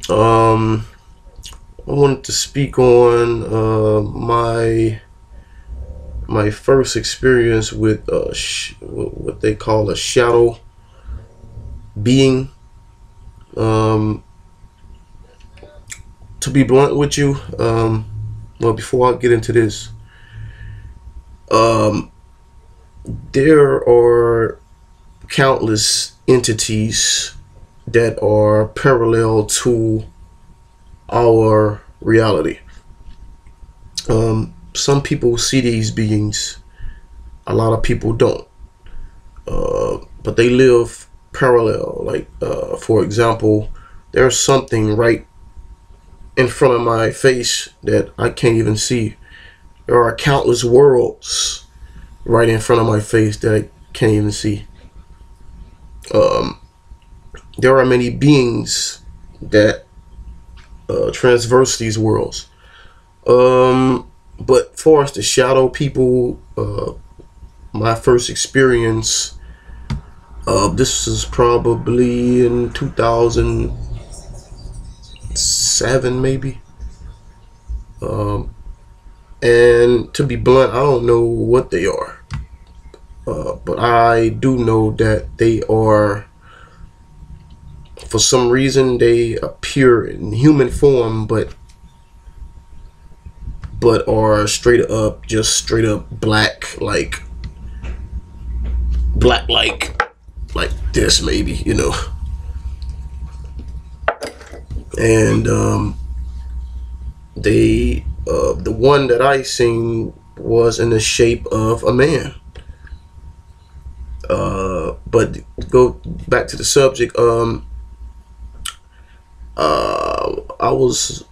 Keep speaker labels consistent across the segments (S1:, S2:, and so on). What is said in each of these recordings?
S1: Um, I wanted to speak on my first experience with what they call a shadow being. Um, to be blunt with you, well, before I get into this, um, there are countless entities that are parallel to our reality. Some people see these beings, a lot of people don't. But they live parallel. Like, for example, there's something right in front of my face that I can't even see. There are countless worlds right in front of my face that I can't even see. Um, there are many beings that transverse these worlds. But for us, the shadow people, my first experience, this is probably in 2007, maybe. And to be blunt, I don't know what they are. But I do know that they are, for some reason, they appear in human form, but are just straight up black, like this, maybe, And the one that I seen was in the shape of a man. But go back to the subject. I was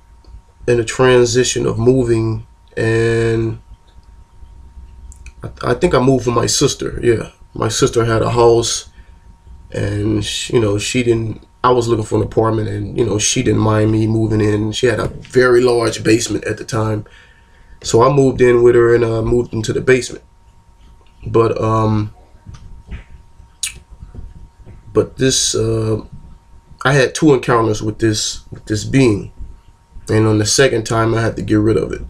S1: in a transition of moving, and I think I moved with my sister. Yeah, my sister had a house, and she didn't. I was looking for an apartment, and she didn't mind me moving in. She had a very large basement at the time, so I moved in with her, and moved into the basement. But this I had two encounters with this being, and on the second time I had to get rid of it.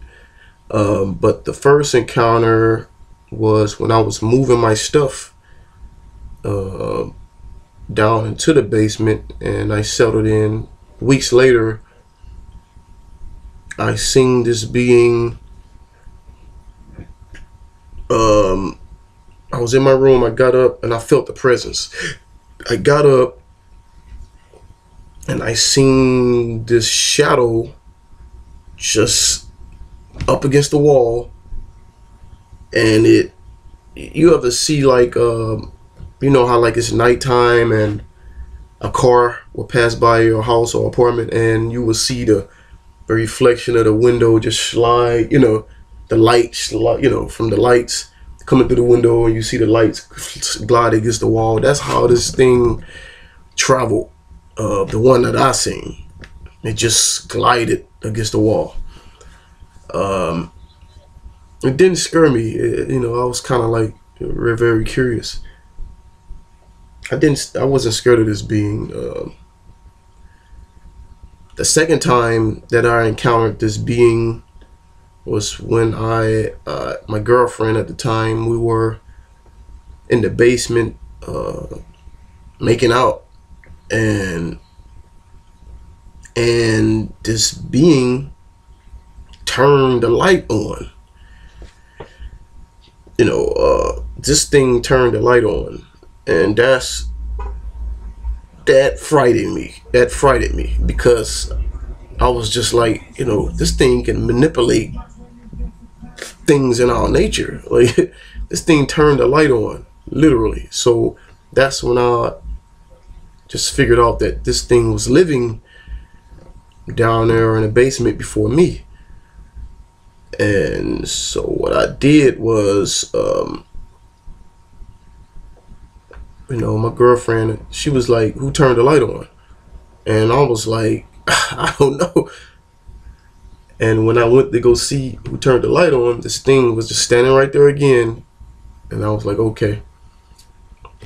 S1: But the first encounter was when I was moving my stuff down into the basement, and I settled in. Weeks later, I seen this being. I was in my room. I got up and I felt the presence. I got up and I seen this shadow just up against the wall, and you ever see, like, how, like, it's nighttime and a car will pass by your house or apartment, and you will see the reflection of the window just slide, the lights, from the lights coming through the window, and you see the lights glide against the wall. That's how this thing traveled. The one that I seen, it just glided against the wall. It didn't scare me. I was kind of like very, very curious. I wasn't scared of this being. The second time that I encountered this being was when my girlfriend at the time, we were in the basement making out, and this being turned the light on. This thing turned the light on, and that frightened me. That frightened me because I was just like, this thing can manipulate things in our nature. Like, this thing turned the light on, literally. So that's when I just figured out that this thing was living down there in the basement before me. And so what I did was, my girlfriend, she was like, "Who turned the light on?" And I was like, "I don't know." And when I went to go see who turned the light on, this thing was just standing right there again. And I was like, okay.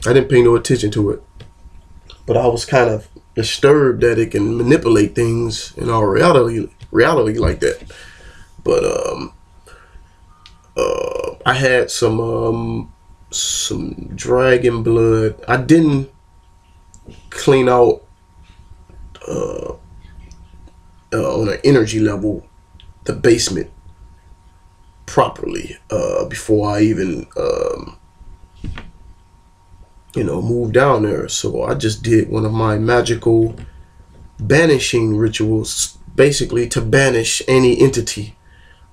S1: I didn't pay no attention to it, but I was kind of disturbed that it can manipulate things in our reality like that. But I had some dragon blood. I didn't clean out on an energy level the basement properly before I even moved down there. So I just did one of my magical banishing rituals, basically to banish any entity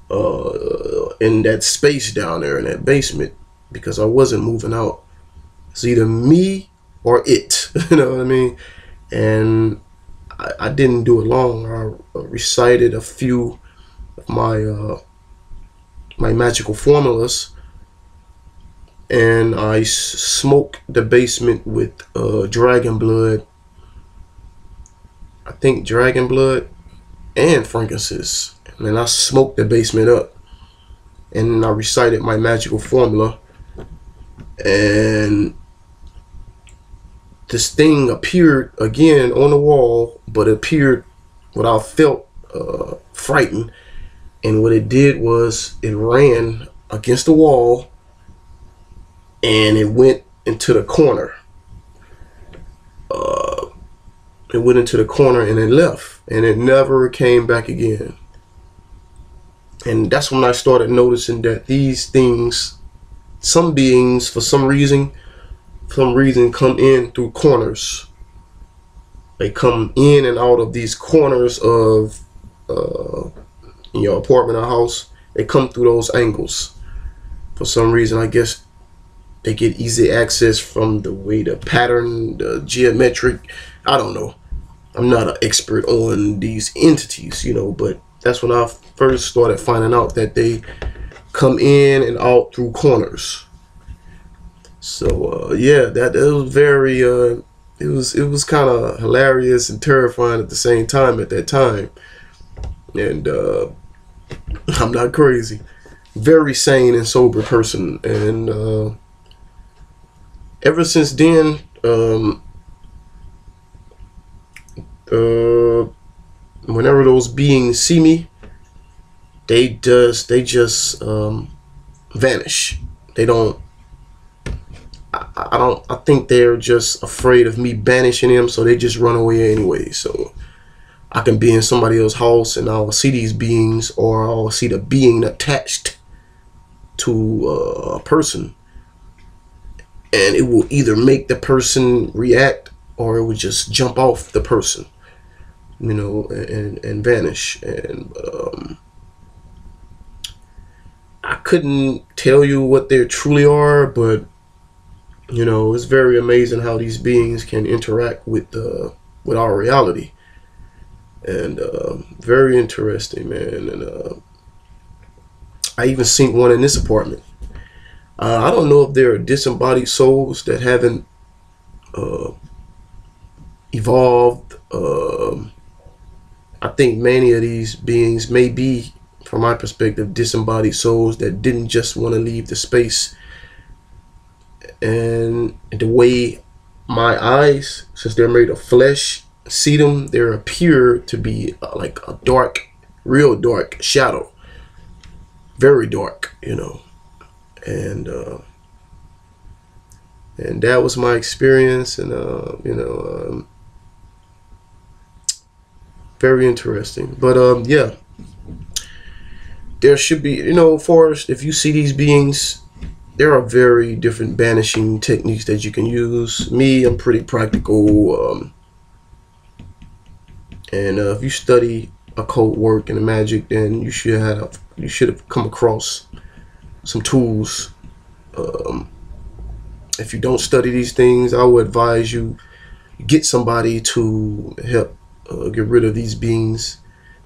S1: in that space down there in that basement, because I wasn't moving out. It's either me or it. You know what I mean? And I didn't do it long. I recited a few of my magical formulas, and I smoked the basement with dragon blood. I think dragon blood and frankincense. And then I smoked the basement up, and I recited my magical formula, and this thing appeared again on the wall, but it appeared without felt frightened. And what it did was it ran against the wall and it went into the corner. It went into the corner and it left, and it never came back again. And that's when I started noticing that these things, some beings, for some reason come in through corners. They come in and out of these corners of in your apartment or house. They come through those angles. For some reason, I guess they get easy access from the way the pattern, the geometric. I don't know. I'm not an expert on these entities, but that's when I first started finding out that they come in and out through corners. So yeah, that it was very it was kind of hilarious and terrifying at the same time at that time. And I'm not crazy, very sane and sober person. And ever since then, whenever those beings see me, they just vanish. They don't. I think they're just afraid of me banishing them, so they just run away anyway. So I can be in somebody else's house and I'll see these beings, or I'll see the being attached to a person, and it will either make the person react or it would just jump off the person, and vanish. And I couldn't tell you what they truly are, but it's very amazing how these beings can interact with our reality. And very interesting, man. And I even seen one in this apartment. I don't know if there are disembodied souls that haven't evolved. I think many of these beings may be, from my perspective, disembodied souls that didn't just want to leave the space. And the way my eyes, since they're made of flesh, see them, they appear to be like a dark, real dark shadow, very dark, and that was my experience. And very interesting. But yeah, there should be, Forrest, if you see these beings, there are very different banishing techniques that you can use. Me, I'm pretty practical. And if you study occult work and magic, then you should have come across some tools. If you don't study these things, I would advise you get somebody to help get rid of these beings,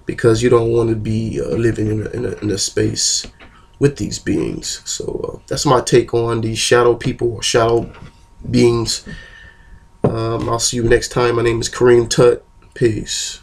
S1: because you don't want to be living in a space with these beings. So that's my take on these shadow people or shadow beings. I'll see you next time. My name is Kareem Tut. Peace.